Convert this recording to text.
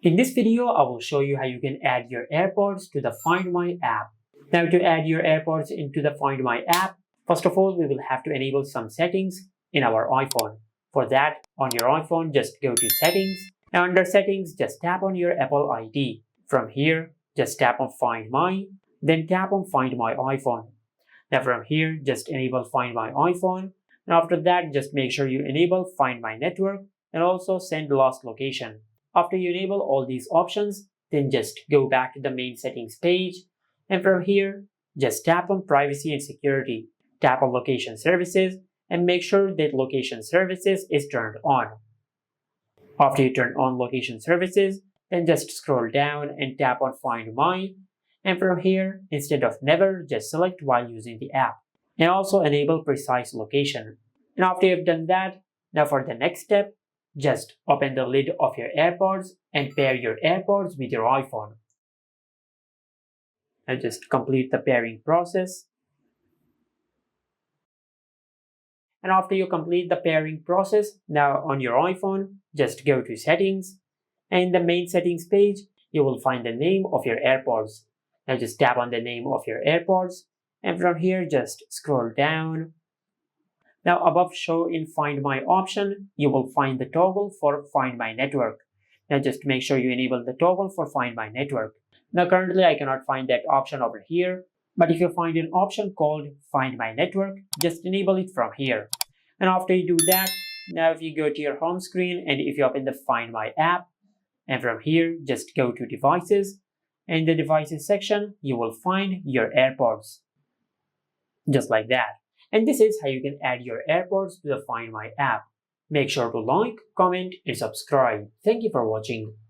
In this video, I will show you how you can add your AirPods to the Find My app. Now, to add your AirPods into the Find My app, first of all, we will have to enable some settings in our iPhone. For that, on your iPhone, just go to Settings. Now, under Settings, just tap on your Apple ID. From here, just tap on Find My, then tap on Find My iPhone. Now, from here, just enable Find My iPhone. And after that, just make sure you enable Find My Network and also Send Lost Location. After you enable all these options, then just go back to the main settings page, and from here, just tap on Privacy and Security. Tap on Location Services and make sure that Location Services is turned on. After you turn on Location Services, then just scroll down and tap on Find My, and from here, instead of Never, just select While using the app, and also enable Precise Location. And after you've done that, now for the next step, just open the lid of your AirPods and pair your AirPods with your iPhone. Now just complete the pairing process. And after you complete the pairing process, now on your iPhone, just go to Settings. And in the main settings page, you will find the name of your AirPods. Now just tap on the name of your AirPods. And from here, just scroll down. Now above Show in Find My option, you will find the toggle for Find My Network. Now just make sure you enable the toggle for Find My Network. Now currently I cannot find that option over here, but if you find an option called Find My Network, just enable it from here. And after you do that, now if you go to your home screen and if you open the Find My app, and from here just go to Devices, and in the Devices section, you will find your AirPods. Just like that. And this is how you can add your AirPods to the Find My app. Make sure to like, comment, and subscribe. Thank you for watching.